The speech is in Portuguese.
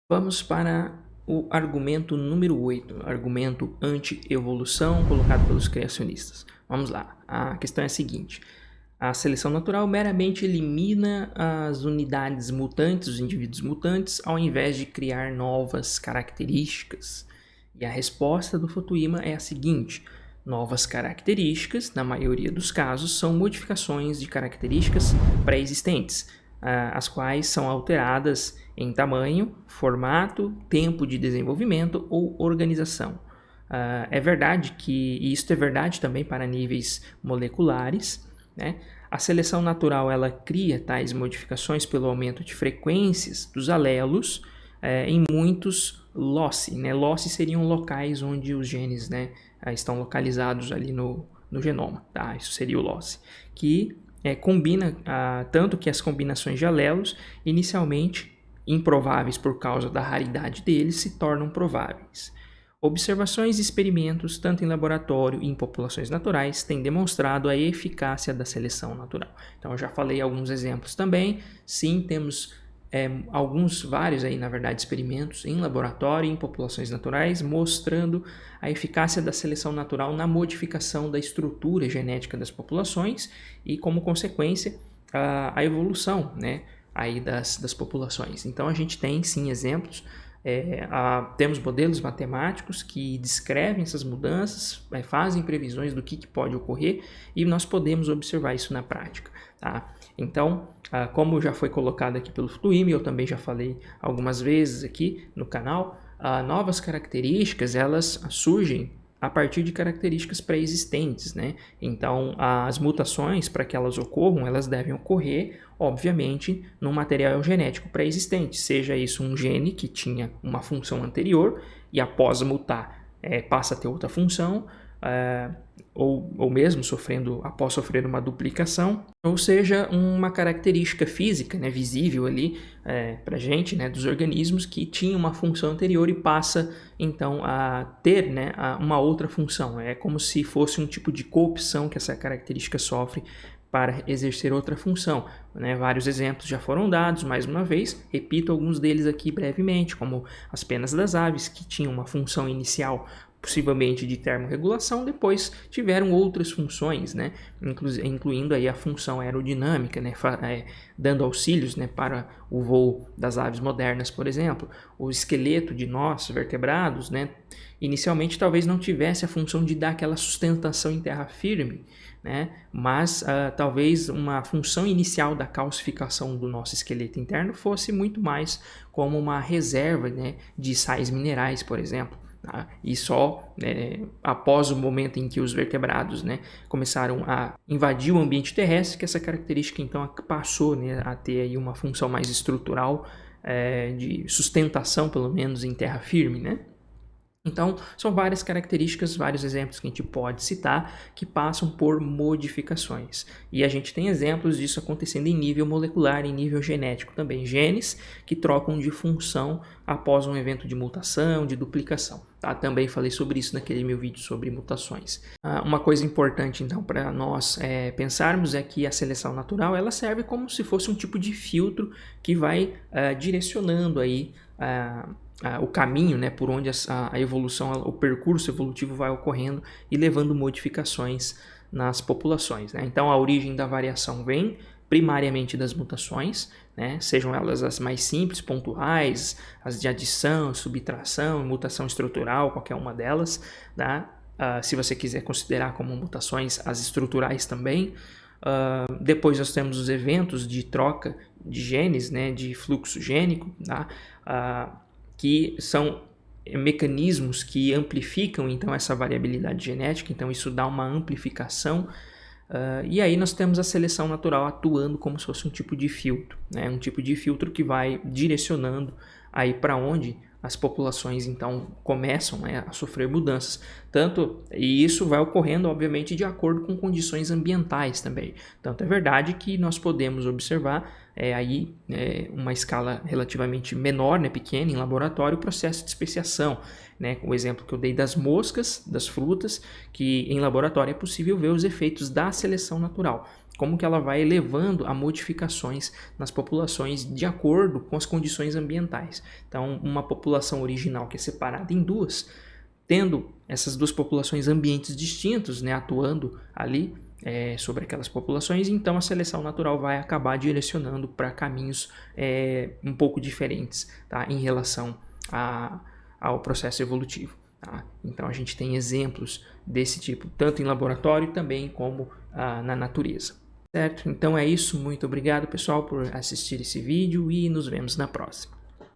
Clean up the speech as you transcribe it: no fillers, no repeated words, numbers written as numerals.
Vamos para o argumento número 8, argumento anti-evolução colocado pelos criacionistas. Vamos lá, a questão é a seguinte: a seleção natural meramente elimina as unidades mutantes, os indivíduos mutantes, ao invés de criar novas características. E a resposta do Fukuyama é a seguinte: novas características, na maioria dos casos, são modificações de características pré-existentes, as quais são alteradas em tamanho, formato, tempo de desenvolvimento ou organização. É verdade e isso é verdade também para níveis moleculares, né? A seleção natural ela cria tais modificações pelo aumento de frequências dos alelos em muitos loci, né? Loci seriam locais onde os genes, né, estão localizados ali no genoma, tá? Isso seria o loci, que combina, tanto que as combinações de alelos, inicialmente improváveis por causa da raridade deles, se tornam prováveis. Observações e experimentos, tanto em laboratório e em populações naturais, têm demonstrado a eficácia da seleção natural. Então, eu já falei alguns exemplos também. Sim, temos vários aí, na verdade, experimentos em laboratório e em populações naturais, mostrando a eficácia da seleção natural na modificação da estrutura genética das populações e, como consequência, a evolução, né, aí das populações. Então, a gente tem, sim, exemplos. Temos modelos matemáticos que descrevem essas mudanças, fazem previsões do que pode ocorrer e nós podemos observar isso na prática. Tá? Então, como já foi colocado aqui pelo Fukuyama, eu também já falei algumas vezes aqui no canal, novas características elas surgem a partir de características pré-existentes, né? Então, as mutações, para que elas ocorram, elas devem ocorrer, obviamente, no material genético pré-existente, seja isso um gene que tinha uma função anterior e após mutar passa a ter outra função, ou mesmo após sofrer uma duplicação, ou seja, uma característica física, né, visível ali para a gente, né, dos organismos que tinha uma função anterior e passa então a ter, né, uma outra função. É como se fosse um tipo de coopção que essa característica sofre para exercer outra função, né? Vários exemplos já foram dados, mais uma vez, repito alguns deles aqui brevemente, como as penas das aves, que tinham uma função inicial possivelmente de termorregulação, depois tiveram outras funções, né? Incluindo aí a função aerodinâmica, né? Dando auxílios, né, para o voo das aves modernas, por exemplo. O esqueleto de nós, vertebrados, né, inicialmente talvez não tivesse a função de dar aquela sustentação em terra firme, né? Mas talvez uma função inicial da calcificação do nosso esqueleto interno fosse muito mais como uma reserva, né, de sais minerais, por exemplo. Tá? E só após o momento em que os vertebrados, né, começaram a invadir o ambiente terrestre, que essa característica então passou, né, a ter aí uma função mais estrutural, de sustentação, pelo menos em terra firme, né? Então, são várias características, vários exemplos que a gente pode citar que passam por modificações. E a gente tem exemplos disso acontecendo em nível molecular, em nível genético também. Genes que trocam de função após um evento de mutação, de duplicação. Tá? Também falei sobre isso naquele meu vídeo sobre mutações. Uma coisa importante, então, para nós pensarmos é que a seleção natural ela serve como se fosse um tipo de filtro que vai direcionando aí o caminho, né, por onde a evolução, o percurso evolutivo vai ocorrendo e levando modificações nas populações, né? Então, a origem da variação vem primariamente das mutações, né? Sejam elas as mais simples, pontuais, as de adição, subtração, mutação estrutural, qualquer uma delas, tá? Se você quiser considerar como mutações as estruturais também. Depois nós temos os eventos de troca de genes, né, de fluxo gênico, tá? Que são mecanismos que amplificam então essa variabilidade genética, então isso dá uma amplificação. E aí nós temos a seleção natural atuando como se fosse um tipo de filtro, né? Um tipo de filtro que vai direcionando aí para onde as populações então começam, né, a sofrer mudanças. E isso vai ocorrendo, obviamente, de acordo com condições ambientais também. Tanto é verdade que nós podemos observar uma escala relativamente menor, né, pequena, em laboratório, o processo de especiação. Né, o exemplo que eu dei das moscas, das frutas, que em laboratório é possível ver os efeitos da seleção natural. como que ela vai levando a modificações nas populações de acordo com as condições ambientais. Então, uma população original que é separada em duas, tendo essas duas populações ambientes distintos, né, atuando ali sobre aquelas populações, então a seleção natural vai acabar direcionando para caminhos um pouco diferentes, tá, em relação ao processo evolutivo. Tá? Então a gente tem exemplos desse tipo, tanto em laboratório também como na natureza. Certo? Então é isso, muito obrigado pessoal por assistir esse vídeo e nos vemos na próxima.